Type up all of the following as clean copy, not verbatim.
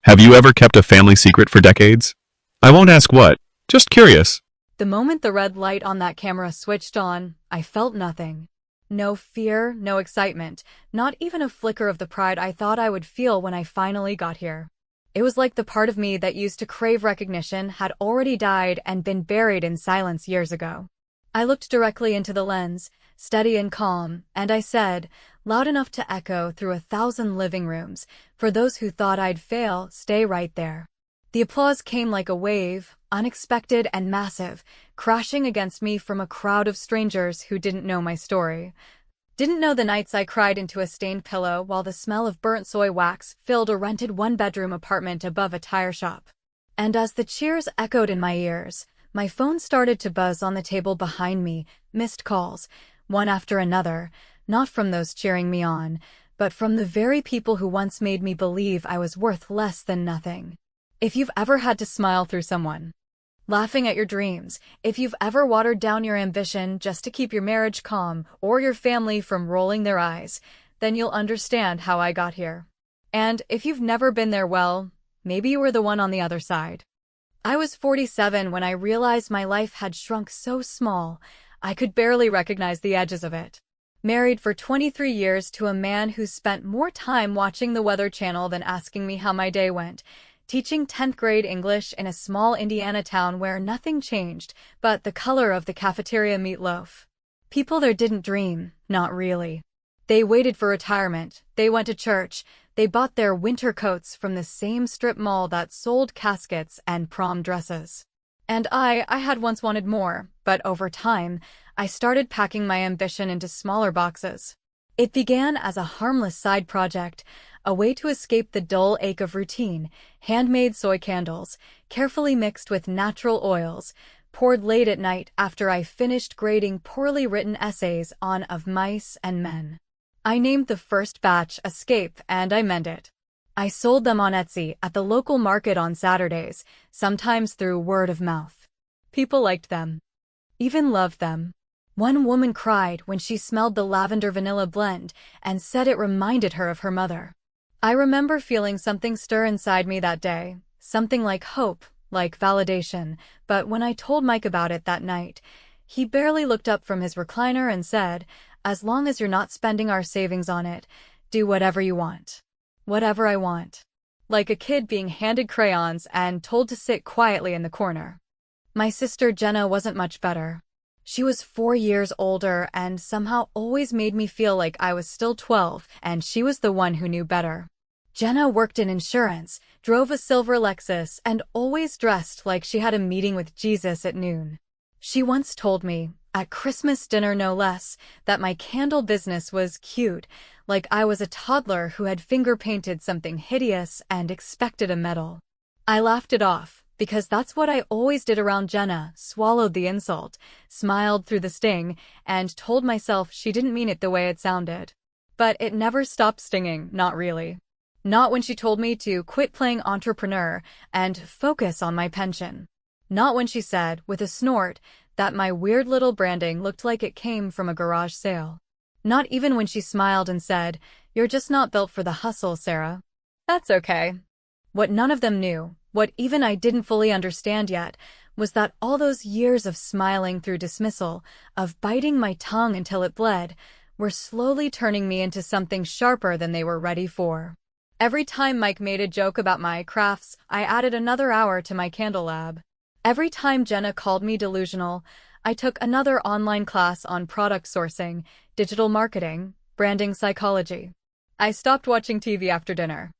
Have you ever kept a family secret for decades? I won't ask what, just curious. The moment the red light on that camera switched on, I felt nothing. No fear, no excitement, not even a flicker of the pride I thought I would feel when I finally got here. It was like the part of me that used to crave recognition had already died and been buried in silence years ago. I looked directly into the lens, steady and calm, and I said, loud enough to echo through 1,000 living rooms, for those who thought I'd fail, stay right there. The applause came like a wave, unexpected and massive, crashing against me from a crowd of strangers who didn't know my story. Didn't know the nights I cried into a stained pillow while the smell of burnt soy wax filled a rented one-bedroom apartment above a tire shop. And as the cheers echoed in my ears, my phone started to buzz on the table behind me, missed calls, one after another, not from those cheering me on, but from the very people who once made me believe I was worth less than nothing. If you've ever had to smile through someone, laughing at your dreams, if you've ever watered down your ambition just to keep your marriage calm or your family from rolling their eyes, then you'll understand how I got here. And if you've never been there, well, maybe you were the one on the other side. I was 47 when I realized my life had shrunk so small, I could barely recognize the edges of it. Married for 23 years to a man who spent more time watching the Weather Channel than asking me how my day went, teaching 10th grade English in a small Indiana town where nothing changed but the color of the cafeteria meatloaf. People there didn't dream, not really. They waited for retirement, they went to church, they bought their winter coats from the same strip mall that sold caskets and prom dresses. And I had once wanted more, but over time, I started packing my ambition into smaller boxes. It began as a harmless side project, a way to escape the dull ache of routine, handmade soy candles, carefully mixed with natural oils, poured late at night after I finished grading poorly written essays on Of Mice and Men. I named the first batch Escape, and I meant it. I sold them on Etsy at the local market on Saturdays, sometimes through word of mouth. People liked them, even loved them. One woman cried when she smelled the lavender vanilla blend and said it reminded her of her mother. I remember feeling something stir inside me that day, something like hope, like validation, but when I told Mike about it that night, he barely looked up from his recliner and said, as long as you're not spending our savings on it, do whatever you want. Whatever I want. Like a kid being handed crayons and told to sit quietly in the corner. My sister Jenna wasn't much better. She was 4 years older and somehow always made me feel like I was still 12 and she was the one who knew better. Jenna worked in insurance, drove a silver Lexus, and always dressed like she had a meeting with Jesus at noon. She once told me, at Christmas dinner no less, that my candle business was cute, like I was a toddler who had finger-painted something hideous and expected a medal. I laughed it off, because that's what I always did around Jenna, swallowed the insult, smiled through the sting, and told myself she didn't mean it the way it sounded. But it never stopped stinging, not really. Not when she told me to quit playing entrepreneur and focus on my pension. Not when she said, with a snort, that my weird little branding looked like it came from a garage sale. Not even when she smiled and said, "You're just not built for the hustle, Sarah." That's okay. What none of them knew, what even I didn't fully understand yet, was that all those years of smiling through dismissal, of biting my tongue until it bled, were slowly turning me into something sharper than they were ready for. Every time Mike made a joke about my crafts, I added another hour to my candle lab. Every time Jenna called me delusional, I took another online class on product sourcing, digital marketing, branding psychology. I stopped watching TV after dinner.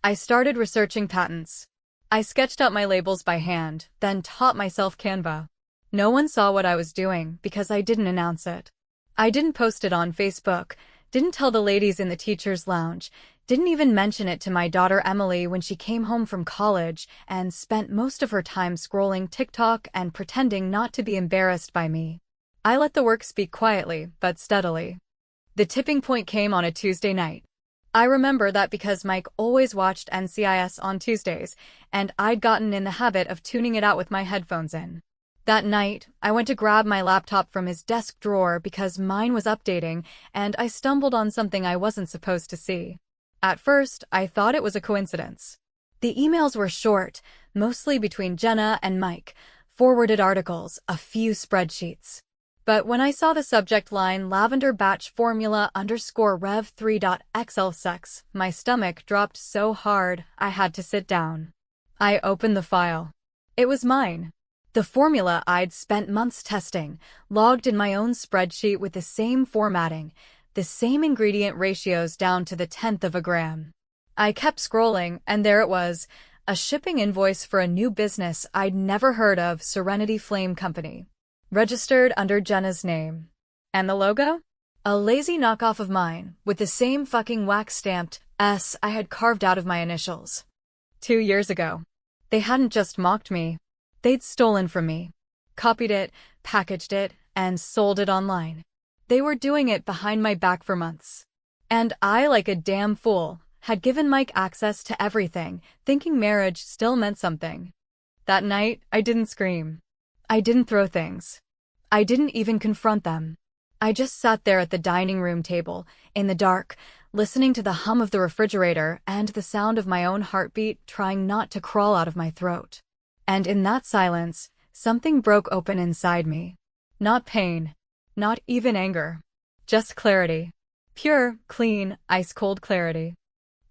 I started researching patents. I sketched out my labels by hand, then taught myself Canva. No one saw what I was doing because I didn't announce it. I didn't post it on Facebook, didn't tell the ladies in the teacher's lounge, didn't even mention it to my daughter Emily when she came home from college and spent most of her time scrolling TikTok and pretending not to be embarrassed by me. I let the work speak quietly, but steadily. The tipping point came on a Tuesday night. I remember that because Mike always watched NCIS on Tuesdays, and I'd gotten in the habit of tuning it out with my headphones in. That night, I went to grab my laptop from his desk drawer because mine was updating, and I stumbled on something I wasn't supposed to see. At first, I thought it was a coincidence. The emails were short, mostly between Jenna and Mike, forwarded articles, a few spreadsheets. But when I saw the subject line lavender batch formula _ rev3.xlsex, my stomach dropped so hard I had to sit down. I opened the file. It was mine. The formula I'd spent months testing, logged in my own spreadsheet with the same formatting, the same ingredient ratios down to the tenth of a gram. I kept scrolling, and there it was, a shipping invoice for a new business I'd never heard of, Serenity Flame Company. Registered under Jenna's name. And the logo? A lazy knockoff of mine, with the same fucking wax-stamped S I had carved out of my initials. 2 years ago. They hadn't just mocked me. They'd stolen from me. Copied it, packaged it, and sold it online. They were doing it behind my back for months. And I, like a damn fool, had given Mike access to everything, thinking marriage still meant something. That night, I didn't scream. I didn't throw things. I didn't even confront them. I just sat there at the dining room table, in the dark, listening to the hum of the refrigerator and the sound of my own heartbeat trying not to crawl out of my throat. And in that silence, something broke open inside me. Not pain. Not even anger. Just clarity. Pure, clean, ice-cold clarity.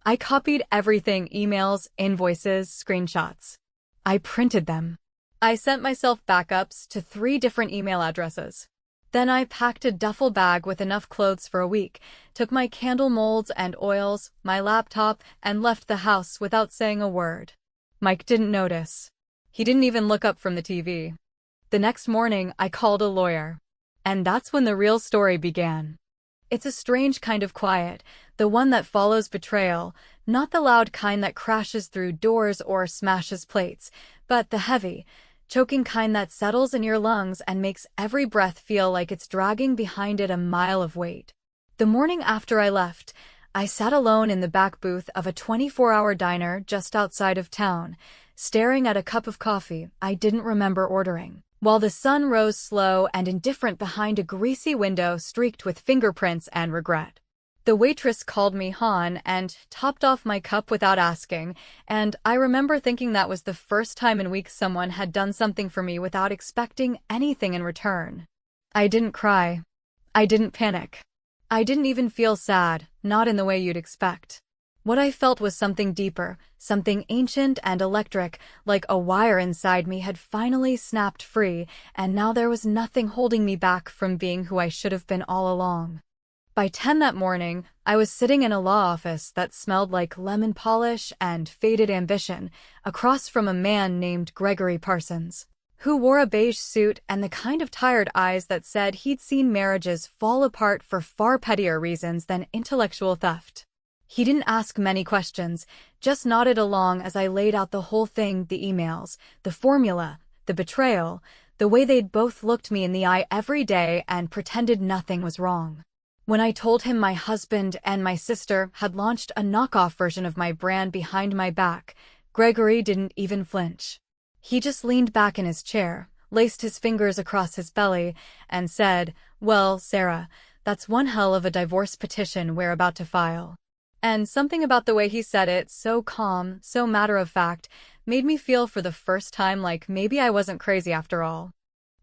I copied everything: emails, invoices, screenshots. I printed them. I sent myself backups to 3 different email addresses. Then I packed a duffel bag with enough clothes for a week, took my candle molds and oils, my laptop, and left the house without saying a word. Mike didn't notice. He didn't even look up from the TV. The next morning, I called a lawyer. And that's when the real story began. It's a strange kind of quiet, the one that follows betrayal, not the loud kind that crashes through doors or smashes plates, but the heavy, choking kind that settles in your lungs and makes every breath feel like it's dragging behind it a mile of weight. The morning after I left, I sat alone in the back booth of a 24-hour diner just outside of town, staring at a cup of coffee I didn't remember ordering, while the sun rose slow and indifferent behind a greasy window streaked with fingerprints and regret. The waitress called me Han and topped off my cup without asking, and I remember thinking that was the first time in weeks someone had done something for me without expecting anything in return. I didn't cry. I didn't panic. I didn't even feel sad, not in the way you'd expect. What I felt was something deeper, something ancient and electric, like a wire inside me had finally snapped free, and now there was nothing holding me back from being who I should have been all along. By 10 that morning, I was sitting in a law office that smelled like lemon polish and faded ambition, across from a man named Gregory Parsons, who wore a beige suit and the kind of tired eyes that said he'd seen marriages fall apart for far pettier reasons than intellectual theft. He didn't ask many questions, just nodded along as I laid out the whole thing: the emails, the formula, the betrayal, the way they'd both looked me in the eye every day and pretended nothing was wrong. When I told him my husband and my sister had launched a knockoff version of my brand behind my back, Gregory didn't even flinch. He just leaned back in his chair, laced his fingers across his belly, and said, "Well, Sarah, that's one hell of a divorce petition we're about to file." And something about the way he said it, so calm, so matter-of-fact, made me feel for the first time like maybe I wasn't crazy after all.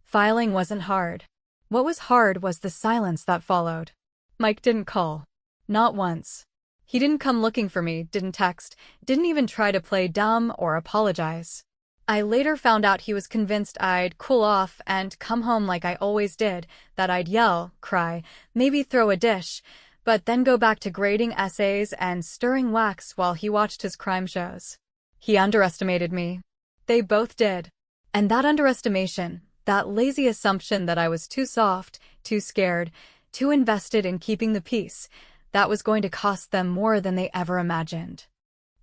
Filing wasn't hard. What was hard was the silence that followed. Mike didn't call. Not once. He didn't come looking for me, didn't text, didn't even try to play dumb or apologize. I later found out he was convinced I'd cool off and come home like I always did, that I'd yell, cry, maybe throw a dish, but then go back to grading essays and stirring wax while he watched his crime shows. He underestimated me. They both did. And that underestimation, that lazy assumption that I was too soft, too scared, too invested in keeping the peace, that was going to cost them more than they ever imagined.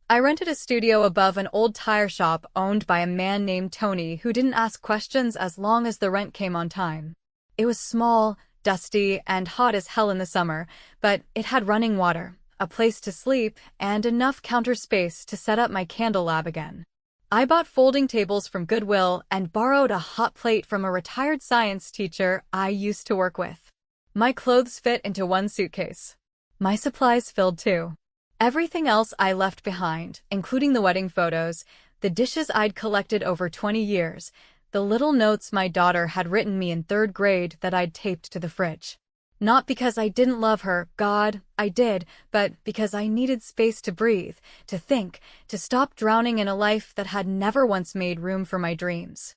I rented a studio above an old tire shop owned by a man named Tony who didn't ask questions as long as the rent came on time. It was small, dusty, and hot as hell in the summer, but it had running water, a place to sleep, and enough counter space to set up my candle lab again. I bought folding tables from Goodwill and borrowed a hot plate from a retired science teacher I used to work with. My clothes fit into one suitcase. My supplies filled too. Everything else I left behind, including the wedding photos, the dishes I'd collected over 20 years, the little notes my daughter had written me in 3rd grade that I'd taped to the fridge. Not because I didn't love her, God, I did, but because I needed space to breathe, to think, to stop drowning in a life that had never once made room for my dreams.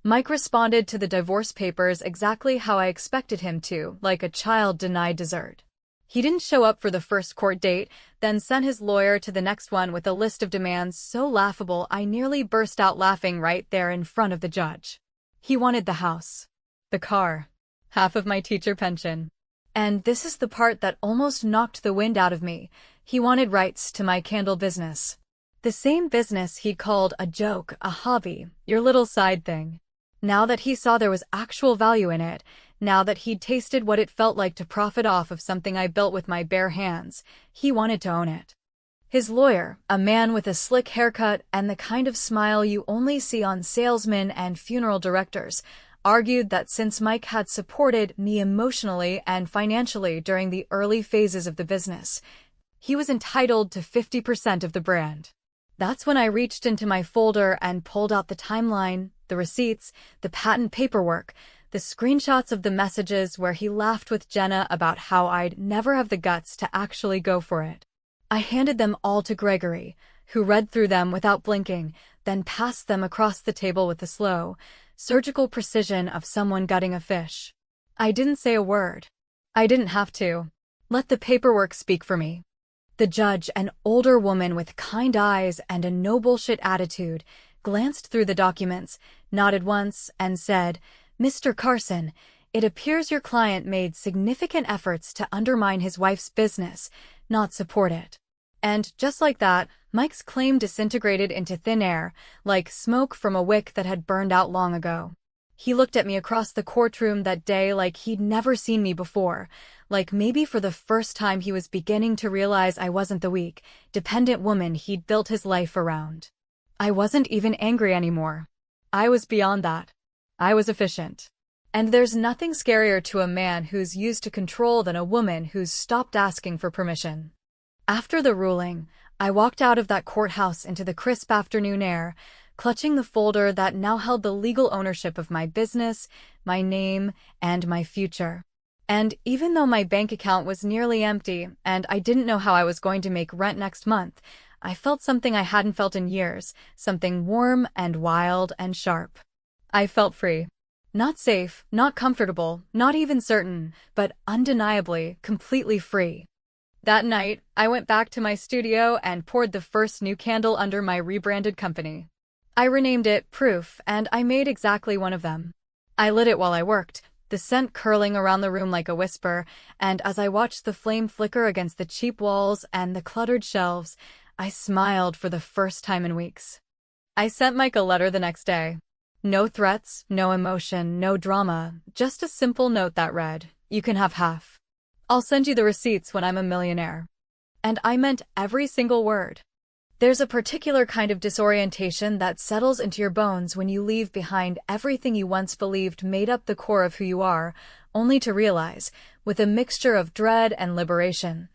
Mike responded to the divorce papers exactly how I expected him to, like a child denied dessert. He didn't show up for the first court date, then sent his lawyer to the next one with a list of demands so laughable I nearly burst out laughing right there in front of the judge. He wanted the house, the car, half of my teacher pension. And this is the part that almost knocked the wind out of me. He wanted rights to my candle business. The same business he'd called a joke, a hobby, your little side thing. Now that he saw there was actual value in it, now that he'd tasted what it felt like to profit off of something I built with my bare hands, he wanted to own it. His lawyer, a man with a slick haircut and the kind of smile you only see on salesmen and funeral directors, argued that since Mike had supported me emotionally and financially during the early phases of the business, he was entitled to 50% of the brand. That's when I reached into my folder and pulled out the timeline, the receipts, the patent paperwork, the screenshots of the messages where he laughed with Jenna about how I'd never have the guts to actually go for it. I handed them all to Gregory, who read through them without blinking, then passed them across the table with the slow, surgical precision of someone gutting a fish. I didn't say a word. I didn't have to. Let the paperwork speak for me. The judge, an older woman with kind eyes and a no-bullshit attitude, glanced through the documents, nodded once, and said, "Mr. Carson, it appears your client made significant efforts to undermine his wife's business, not support it." And just like that, Mike's claim disintegrated into thin air, like smoke from a wick that had burned out long ago. He looked at me across the courtroom that day like he'd never seen me before, like maybe for the first time he was beginning to realize I wasn't the weak, dependent woman he'd built his life around. I wasn't even angry anymore. I was beyond that. I was efficient. And there's nothing scarier to a man who's used to control than a woman who's stopped asking for permission. After the ruling, I walked out of that courthouse into the crisp afternoon air, clutching the folder that now held the legal ownership of my business, my name, and my future. And even though my bank account was nearly empty and I didn't know how I was going to make rent next month, I felt something I hadn't felt in years, something warm and wild and sharp. I felt free. Not safe, not comfortable, not even certain, but undeniably, completely free. That night, I went back to my studio and poured the first new candle under my rebranded company. I renamed it Proof, and I made exactly one of them. I lit it while I worked, the scent curling around the room like a whisper, and as I watched the flame flicker against the cheap walls and the cluttered shelves, I smiled for the first time in weeks. I sent Mike a letter the next day. No threats, no emotion, no drama, just a simple note that read, "You can have half. I'll send you the receipts when I'm a millionaire." And I meant every single word. There's a particular kind of disorientation that settles into your bones when you leave behind everything you once believed made up the core of who you are, only to realize, with a mixture of dread and liberation,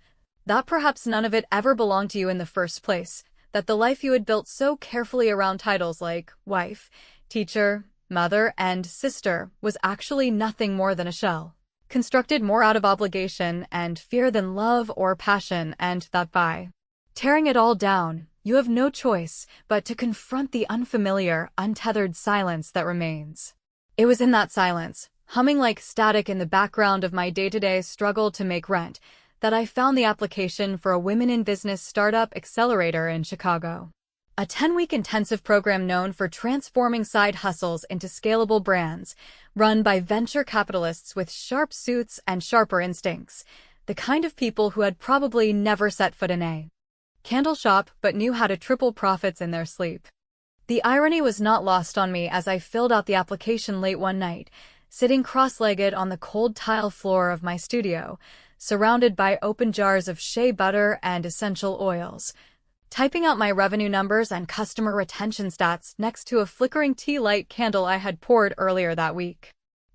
that perhaps none of it ever belonged to you in the first place, that the life you had built so carefully around titles like wife, teacher, mother, and sister was actually nothing more than a shell, constructed more out of obligation and fear than love or passion, and that by tearing it all down, you have no choice but to confront the unfamiliar, untethered silence that remains. It was in that silence, humming like static in the background of my day-to-day struggle to make rent, that I found the application for a Women in Business Startup Accelerator in Chicago. A 10-week intensive program known for transforming side hustles into scalable brands, run by venture capitalists with sharp suits and sharper instincts, the kind of people who had probably never set foot in a candle shop but knew how to triple profits in their sleep. The irony was not lost on me as I filled out the application late one night, sitting cross-legged on the cold tile floor of my studio, surrounded by open jars of shea butter and essential oils, typing out my revenue numbers and customer retention stats next to a flickering tea light candle I had poured earlier that week.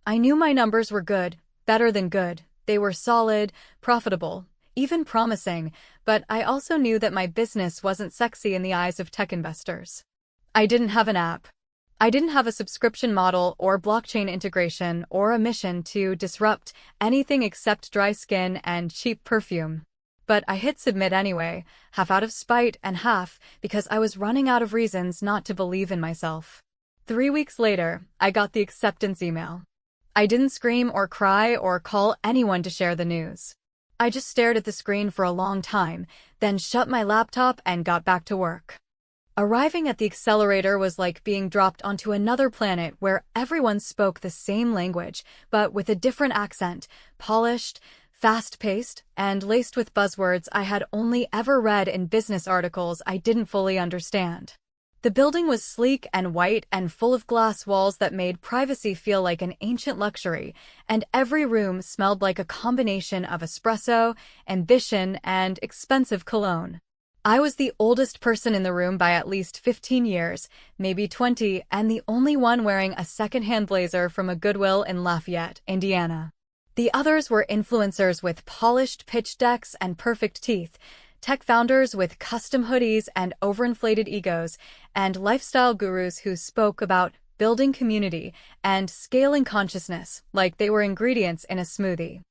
I knew my numbers were good, better than good. They were solid, profitable, even promising, but I also knew that my business wasn't sexy in the eyes of tech investors. I didn't have an app. I didn't have a subscription model or blockchain integration or a mission to disrupt anything except dry skin and cheap perfume. But I hit submit anyway, half out of spite and half because I was running out of reasons not to believe in myself. 3 weeks later, I got the acceptance email. I didn't scream or cry or call anyone to share the news. I just stared at the screen for a long time, then shut my laptop and got back to work. Arriving at the accelerator was like being dropped onto another planet where everyone spoke the same language, but with a different accent, polished, fast-paced, and laced with buzzwords I had only ever read in business articles I didn't fully understand. The building was sleek and white and full of glass walls that made privacy feel like an ancient luxury, and every room smelled like a combination of espresso, ambition, and expensive cologne. I was the oldest person in the room by at least 15 years, maybe 20, and the only one wearing a second-hand blazer from a Goodwill in Lafayette, Indiana. The others were influencers with polished pitch decks and perfect teeth, tech founders with custom hoodies and overinflated egos, and lifestyle gurus who spoke about building community and scaling consciousness like they were ingredients in a smoothie.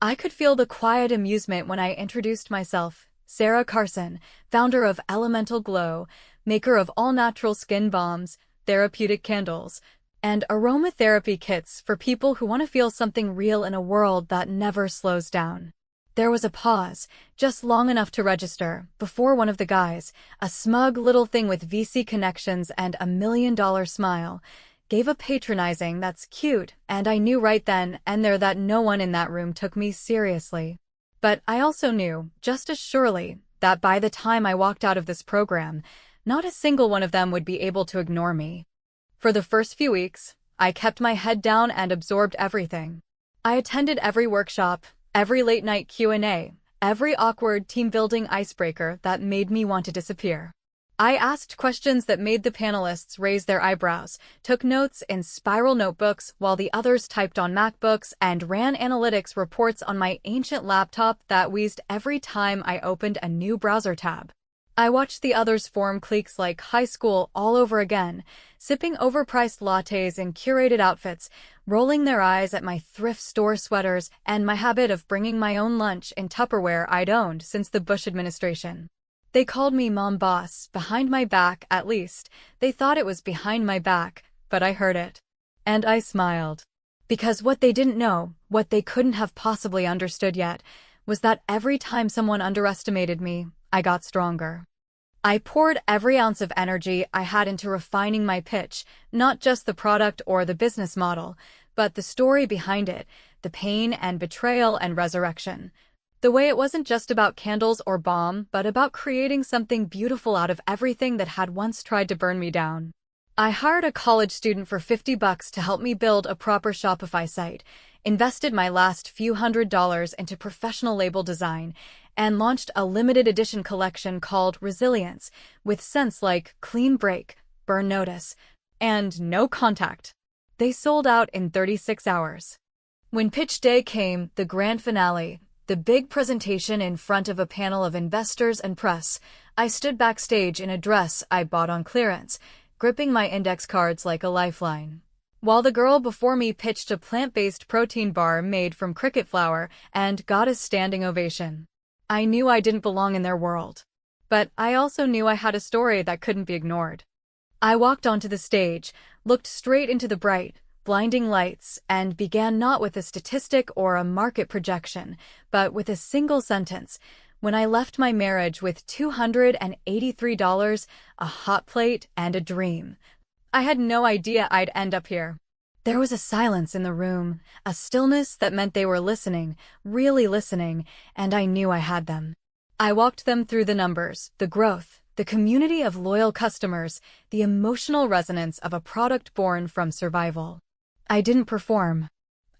I could feel the quiet amusement when I introduced myself, Sarah Carson, founder of Elemental Glow, maker of all-natural skin balms, therapeutic candles, and aromatherapy kits for people who want to feel something real in a world that never slows down. There was a pause, just long enough to register, before one of the guys, a smug little thing with VC connections and $1 million smile, gave a patronizing "that's cute," and I knew right then and there that no one in that room took me seriously. But I also knew, just as surely, that by the time I walked out of this program, not a single one of them would be able to ignore me. For the first few weeks, I kept my head down and absorbed everything. I attended every workshop, every late-night Q&A, every awkward team-building icebreaker that made me want to disappear. I asked questions that made the panelists raise their eyebrows, took notes in spiral notebooks while the others typed on MacBooks, and ran analytics reports on my ancient laptop that wheezed every time I opened a new browser tab. I watched the others form cliques like high school all over again, sipping overpriced lattes in curated outfits, rolling their eyes at my thrift store sweaters and my habit of bringing my own lunch in Tupperware I'd owned since the Bush administration. They called me Mom Boss, behind my back at least. They thought it was behind my back, but I heard it. And I smiled. Because what they didn't know, what they couldn't have possibly understood yet, was that every time someone underestimated me, I got stronger. I poured every ounce of energy I had into refining my pitch, not just the product or the business model, but the story behind it, the pain and betrayal and resurrection. The way it wasn't just about candles or balm, but about creating something beautiful out of everything that had once tried to burn me down. I hired a college student for $50 to help me build a proper Shopify site, invested my last few $100s into professional label design, and launched a limited edition collection called Resilience, with scents like Clean Break, Burn Notice, and No Contact. They sold out in 36 hours. When pitch day came, the grand finale, the big presentation in front of a panel of investors and press, I stood backstage in a dress I bought on clearance, gripping my index cards like a lifeline. While the girl before me pitched a plant-based protein bar made from cricket flour and got a standing ovation. I knew I didn't belong in their world. But I also knew I had a story that couldn't be ignored. I walked onto the stage, looked straight into the bright, blinding lights, and began not with a statistic or a market projection, but with a single sentence. When I left my marriage with $283, a hot plate, and a dream, I had no idea I'd end up here. There was a silence in the room, a stillness that meant they were listening, really listening, and I knew I had them. I walked them through the numbers, the growth, the community of loyal customers, the emotional resonance of a product born from survival. I didn't perform.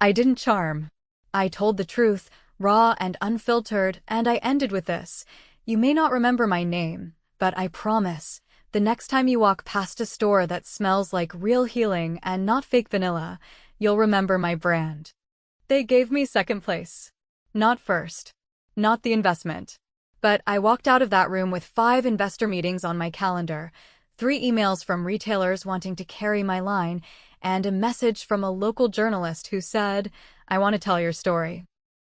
I didn't charm. I told the truth, raw and unfiltered, and I ended with this. You may not remember my name, but I promise, the next time you walk past a store that smells like real healing and not fake vanilla, you'll remember my brand. They gave me second place. Not first. not the investment. But I walked out of that room with 5 investor meetings on my calendar, 3 emails from retailers wanting to carry my line, and a message from a local journalist who said, "I want to tell your story."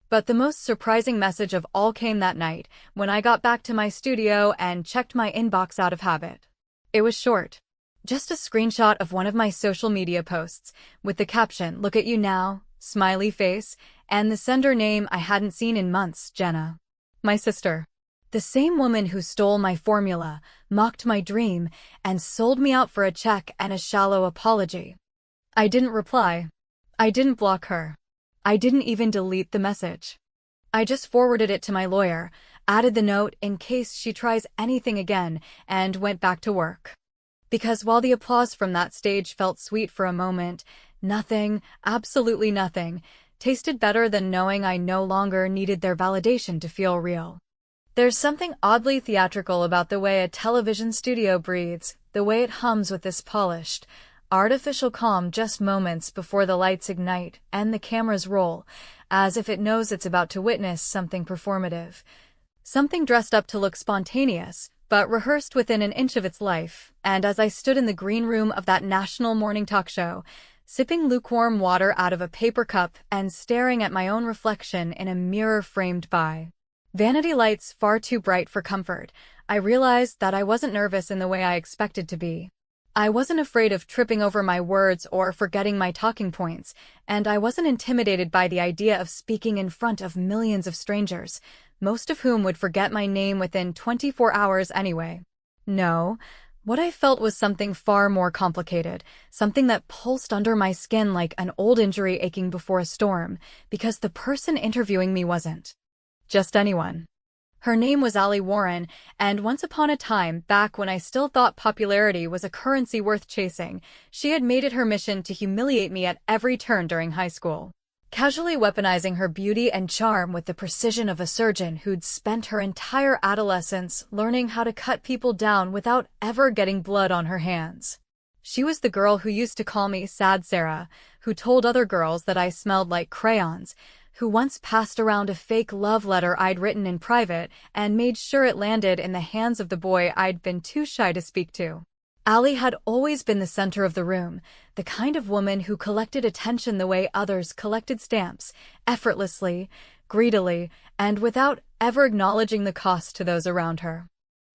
But the most surprising message of all came that night, when I got back to my studio and checked my inbox out of habit. It was short. Just a screenshot of one of my social media posts, with the caption, "Look at you now," smiley face, and the sender name I hadn't seen in months, Jenna. My sister. The same woman who stole my formula, mocked my dream, and sold me out for a check and a shallow apology. I didn't reply. I didn't block her. I didn't even delete the message. I just forwarded it to my lawyer, added the note in case she tries anything again, and went back to work. Because while the applause from that stage felt sweet for a moment, nothing, absolutely nothing, tasted better than knowing I no longer needed their validation to feel real. There's something oddly theatrical about the way a television studio breathes, the way it hums with this polished, artificial calm just moments before the lights ignite and the cameras roll, as if it knows it's about to witness something performative. Something dressed up to look spontaneous, but rehearsed within an inch of its life. And as I stood in the green room of that national morning talk show, sipping lukewarm water out of a paper cup and staring at my own reflection in a mirror framed by vanity lights far too bright for comfort, I realized that I wasn't nervous in the way I expected to be. I wasn't afraid of tripping over my words or forgetting my talking points, and I wasn't intimidated by the idea of speaking in front of millions of strangers, most of whom would forget my name within 24 hours anyway. No, what I felt was something far more complicated, something that pulsed under my skin like an old injury aching before a storm, because the person interviewing me wasn't just anyone. Her name was Allie Warren, and once upon a time, back when I still thought popularity was a currency worth chasing, she had made it her mission to humiliate me at every turn during high school, casually weaponizing her beauty and charm with the precision of a surgeon who'd spent her entire adolescence learning how to cut people down without ever getting blood on her hands. She was the girl who used to call me Sad Sarah, who told other girls that I smelled like crayons, who once passed around a fake love letter I'd written in private and made sure it landed in the hands of the boy I'd been too shy to speak to. Allie had always been the center of the room, the kind of woman who collected attention the way others collected stamps, effortlessly, greedily, and without ever acknowledging the cost to those around her.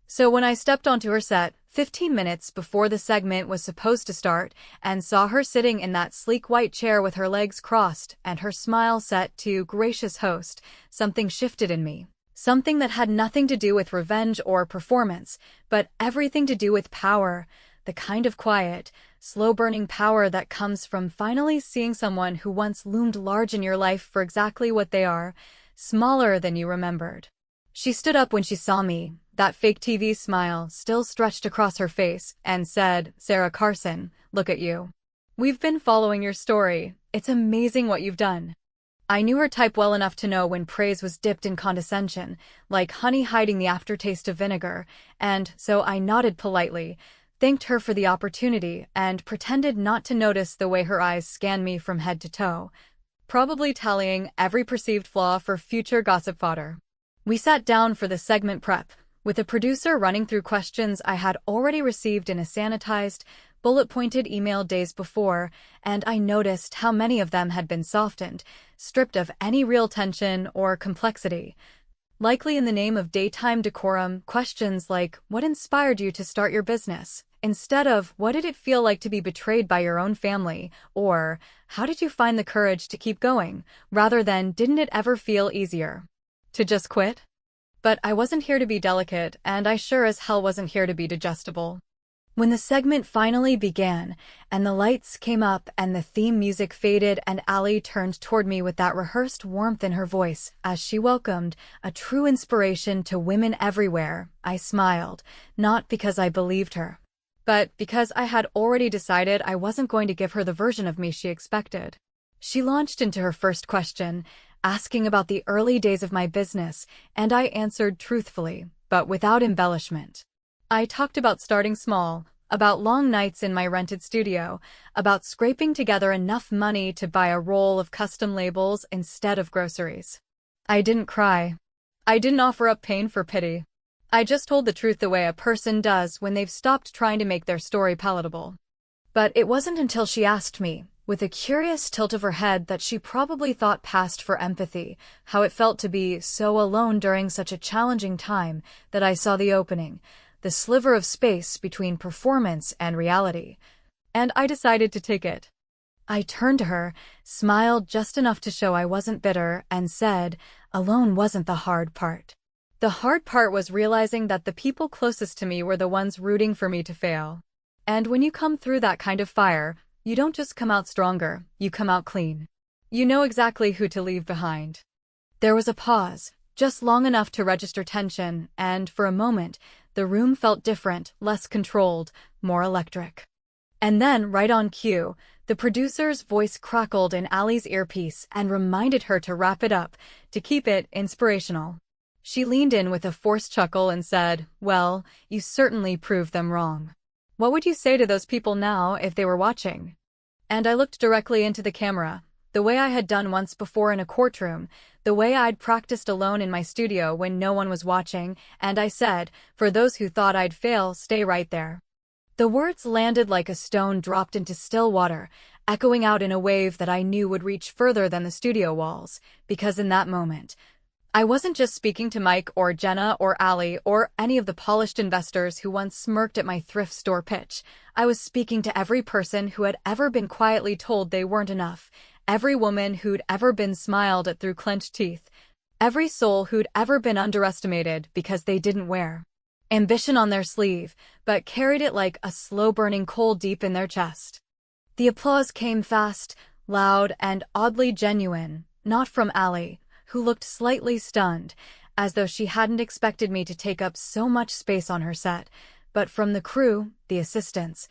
So when I stepped onto her set, 15 minutes before the segment was supposed to start, and saw her sitting in that sleek white chair with her legs crossed and her smile set to "gracious host," something shifted in me. Something that had nothing to do with revenge or performance, but everything to do with power, the kind of quiet, slow-burning power that comes from finally seeing someone who once loomed large in your life for exactly what they are, smaller than you remembered. She stood up when she saw me, that fake TV smile still stretched across her face, and said, "Sarah Carson, look at you. We've been following your story. It's amazing what you've done." I knew her type well enough to know when praise was dipped in condescension, like honey hiding the aftertaste of vinegar, and so I nodded politely, thanked her for the opportunity, and pretended not to notice the way her eyes scanned me from head to toe, probably tallying every perceived flaw for future gossip fodder. We sat down for the segment prep, with the producer running through questions I had already received in a sanitized, bullet-pointed email days before, and I noticed how many of them had been softened, stripped of any real tension or complexity. Likely in the name of daytime decorum, questions like, "What inspired you to start your business?" instead of, "What did it feel like to be betrayed by your own family?" or, "How did you find the courage to keep going?" rather than, "Didn't it ever feel easier to just quit?" But I wasn't here to be delicate, and I sure as hell wasn't here to be digestible. When the segment finally began, and the lights came up and the theme music faded and Allie turned toward me with that rehearsed warmth in her voice as she welcomed, a true inspiration to women everywhere, I smiled, not because I believed her, but because I had already decided I wasn't going to give her the version of me she expected. She launched into her first question, asking about the early days of my business, and I answered truthfully, but without embellishment. I talked about starting small, about long nights in my rented studio, about scraping together enough money to buy a roll of custom labels instead of groceries. I didn't cry. I didn't offer up pain for pity. I just told the truth the way a person does when they've stopped trying to make their story palatable. But it wasn't until she asked me, with a curious tilt of her head that she probably thought passed for empathy, how it felt to be so alone during such a challenging time, that I saw the opening, the sliver of space between performance and reality. And I decided to take it. I turned to her, smiled just enough to show I wasn't bitter, and said, alone wasn't the hard part. The hard part was realizing that the people closest to me were the ones rooting for me to fail. And when you come through that kind of fire, you don't just come out stronger, you come out clean. You know exactly who to leave behind. There was a pause, just long enough to register tension, and for a moment, the room felt different, less controlled, more electric. And then, right on cue, the producer's voice crackled in Allie's earpiece and reminded her to wrap it up, to keep it inspirational. She leaned in with a forced chuckle and said, well, you certainly proved them wrong. What would you say to those people now if they were watching? And I looked directly into the camera, the way I had done once before in a courtroom, the way I'd practiced alone in my studio when no one was watching, and I said, for those who thought I'd fail, stay right there. The words landed like a stone dropped into still water, echoing out in a wave that I knew would reach further than the studio walls, because in that moment, I wasn't just speaking to Mike or Jenna or Allie or any of the polished investors who once smirked at my thrift store pitch. I was speaking to every person who had ever been quietly told they weren't enough, every woman who'd ever been smiled at through clenched teeth, every soul who'd ever been underestimated because they didn't wear ambition on their sleeve, but carried it like a slow-burning coal deep in their chest. The applause came fast, loud, and oddly genuine, not from Allie, who looked slightly stunned, as though she hadn't expected me to take up so much space on her set, but from the crew, the assistants,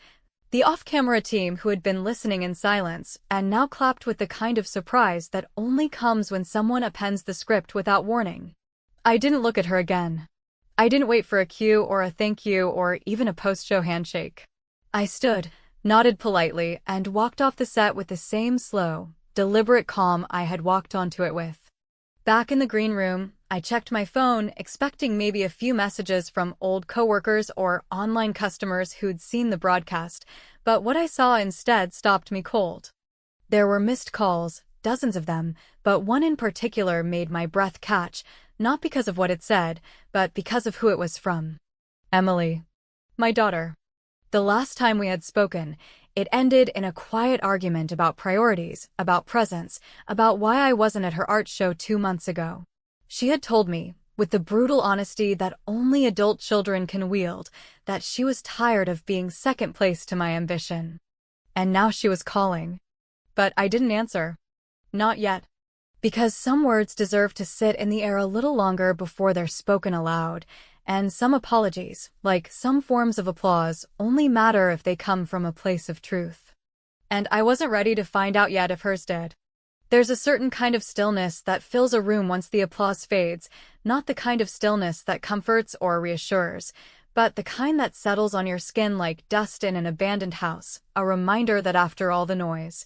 the off-camera team who had been listening in silence and now clapped with the kind of surprise that only comes when someone appends the script without warning. I didn't look at her again. I didn't wait for a cue or a thank you or even a post-show handshake. I stood, nodded politely, and walked off the set with the same slow, deliberate calm I had walked onto it with. Back in the green room, I checked my phone, expecting maybe a few messages from old coworkers or online customers who'd seen the broadcast, but what I saw instead stopped me cold. There were missed calls, dozens of them, but one in particular made my breath catch, not because of what it said, but because of who it was from. Emily. My daughter. The last time we had spoken, it ended in a quiet argument about priorities, about presence, about why I wasn't at her art show 2 months ago. She had told me, with the brutal honesty that only adult children can wield, that she was tired of being second place to my ambition. And now she was calling. But I didn't answer. Not yet. Because some words deserve to sit in the air a little longer before they're spoken aloud, and some apologies, like some forms of applause, only matter if they come from a place of truth. And I wasn't ready to find out yet if hers did. There's a certain kind of stillness that fills a room once the applause fades, not the kind of stillness that comforts or reassures, but the kind that settles on your skin like dust in an abandoned house, a reminder that after all the noise,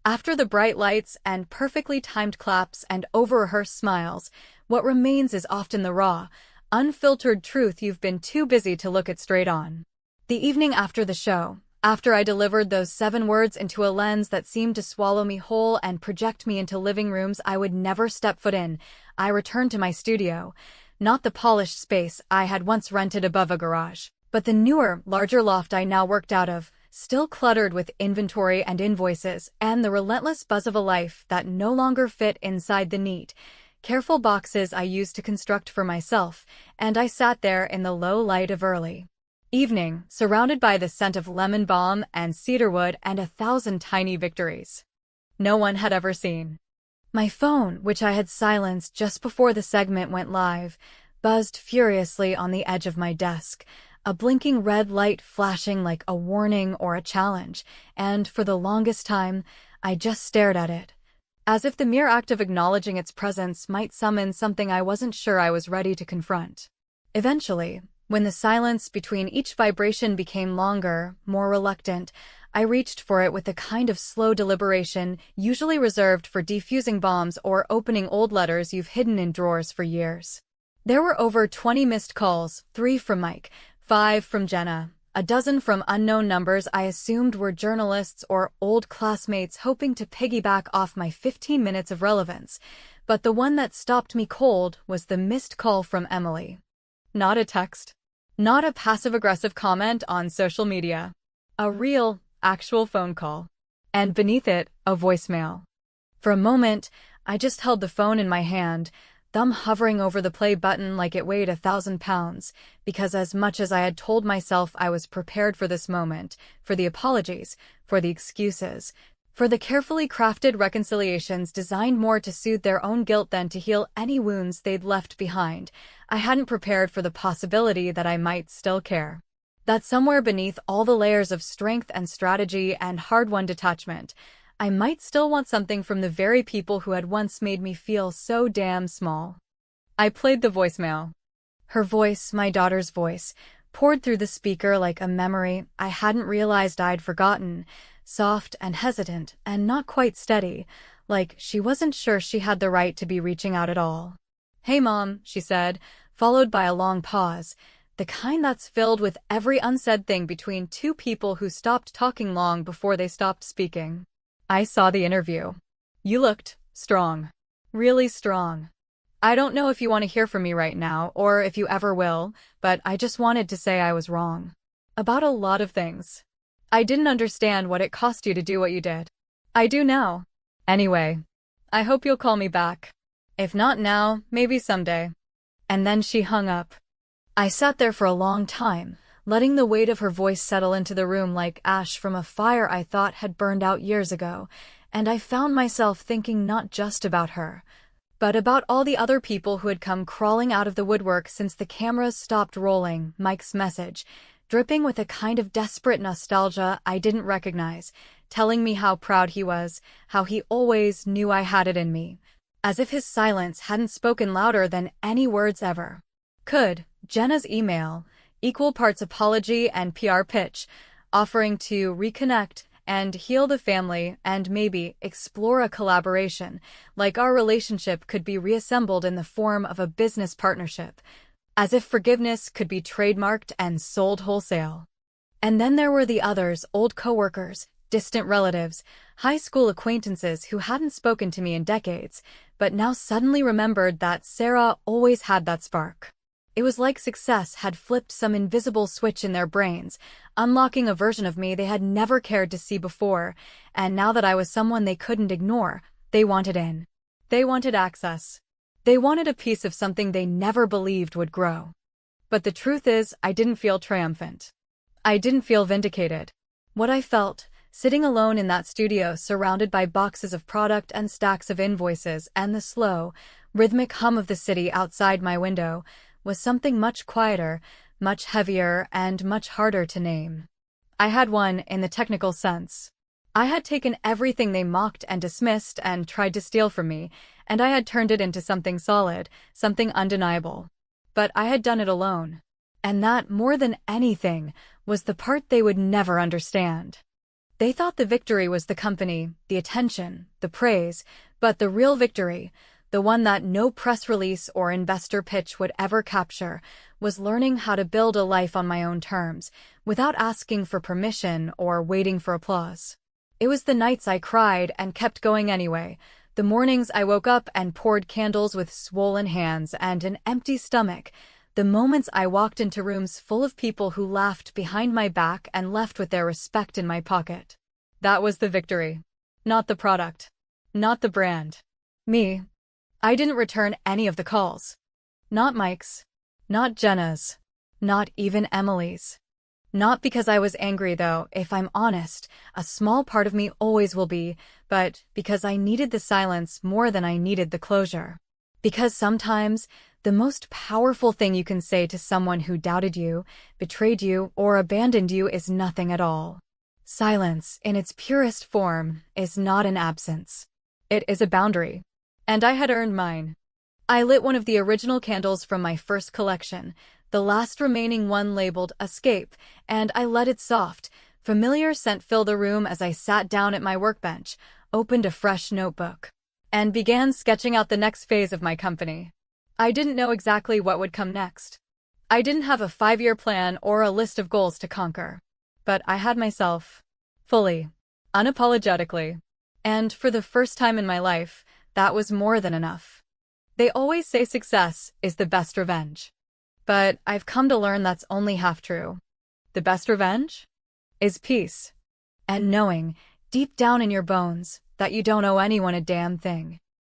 after the bright lights and perfectly timed claps and over-rehearsed smiles, what remains is often the raw, unfiltered truth you've been too busy to look it straight on. The evening after the show, after I delivered those 7 words into a lens that seemed to swallow me whole and project me into living rooms I would never step foot in, I returned to my studio, not the polished space I had once rented above a garage, but the newer, larger loft I now worked out of, still cluttered with inventory and invoices, and the relentless buzz of a life that no longer fit inside the neat, careful boxes I used to construct for myself, and I sat there in the low light of early evening, surrounded by the scent of lemon balm and cedarwood and 1,000 tiny victories no one had ever seen. My phone, which I had silenced just before the segment went live, buzzed furiously on the edge of my desk, a blinking red light flashing like a warning or a challenge, and for the longest time, I just stared at it, as if the mere act of acknowledging its presence might summon something I wasn't sure I was ready to confront. Eventually, when the silence between each vibration became longer, more reluctant, I reached for it with the kind of slow deliberation usually reserved for defusing bombs or opening old letters you've hidden in drawers for years. There were over 20 missed calls, 3 from Mike, 5 from Jenna, a dozen from unknown numbers I assumed were journalists or old classmates hoping to piggyback off my 15 minutes of relevance. But the one that stopped me cold was the missed call from Emily. Not a text. Not a passive-aggressive comment on social media. A real, actual phone call. And beneath it, a voicemail. For a moment, I just held the phone in my hand, thumb hovering over the play button like it weighed 1,000 pounds, because as much as I had told myself I was prepared for this moment, for the apologies, for the excuses, for the carefully crafted reconciliations designed more to soothe their own guilt than to heal any wounds they'd left behind, I hadn't prepared for the possibility that I might still care. That somewhere beneath all the layers of strength and strategy and hard-won detachment, I might still want something from the very people who had once made me feel so damn small. I played the voicemail. Her voice, my daughter's voice, poured through the speaker like a memory I hadn't realized I'd forgotten, soft and hesitant and not quite steady, like she wasn't sure she had the right to be reaching out at all. "Hey, Mom," she said, followed by a long pause, the kind that's filled with every unsaid thing between two people who stopped talking long before they stopped speaking. "I saw the interview. You looked strong. Really strong. I don't know if you want to hear from me right now, or if you ever will, but I just wanted to say I was wrong. About a lot of things. I didn't understand what it cost you to do what you did. I do now. Anyway, I hope you'll call me back. If not now, maybe someday." And then she hung up. I sat there for a long time, letting the weight of her voice settle into the room like ash from a fire I thought had burned out years ago, and I found myself thinking not just about her, but about all the other people who had come crawling out of the woodwork since the cameras stopped rolling. Mike's message, dripping with a kind of desperate nostalgia I didn't recognize, telling me how proud he was, how he always knew I had it in me, as if his silence hadn't spoken louder than any words ever could. Jenna's email, equal parts apology and PR pitch, offering to reconnect and heal the family and maybe explore a collaboration, like our relationship could be reassembled in the form of a business partnership, as if forgiveness could be trademarked and sold wholesale. And then there were the others, old coworkers, distant relatives, high school acquaintances who hadn't spoken to me in decades, but now suddenly remembered that Sarah always had that spark. It was like success had flipped some invisible switch in their brains, unlocking a version of me they had never cared to see before, and now that I was someone they couldn't ignore, they wanted in. They wanted access. They wanted a piece of something they never believed would grow. But the truth is, I didn't feel triumphant. I didn't feel vindicated. What I felt, sitting alone in that studio surrounded by boxes of product and stacks of invoices and the slow, rhythmic hum of the city outside my window, was something much quieter, much heavier, and much harder to name. I had won in the technical sense. I had taken everything they mocked and dismissed and tried to steal from me, and I had turned it into something solid, something undeniable. But I had done it alone. And that, more than anything, was the part they would never understand. They thought the victory was the company, the attention, the praise, but the real victory, the one that no press release or investor pitch would ever capture, was learning how to build a life on my own terms, without asking for permission or waiting for applause. It was the nights I cried and kept going anyway, the mornings I woke up and poured candles with swollen hands and an empty stomach, the moments I walked into rooms full of people who laughed behind my back and left with their respect in my pocket. That was the victory. Not the product. Not the brand. Me. I didn't return any of the calls. Not Mike's. Not Jenna's. Not even Emily's. Not because I was angry, though, if I'm honest, a small part of me always will be, but because I needed the silence more than I needed the closure. Because sometimes, the most powerful thing you can say to someone who doubted you, betrayed you, or abandoned you is nothing at all. Silence, in its purest form, is not an absence. It is a boundary. And I had earned mine. I lit one of the original candles from my first collection, the last remaining one labeled Escape, and I let its soft, familiar scent fill the room as I sat down at my workbench, opened a fresh notebook, and began sketching out the next phase of my company. I didn't know exactly what would come next. I didn't have a 5-year plan or a list of goals to conquer. But I had myself. Fully. Unapologetically. And for the first time in my life, that was more than enough. They always say success is the best revenge. But I've come to learn that's only half true. The best revenge is peace. And knowing, deep down in your bones, that you don't owe anyone a damn thing.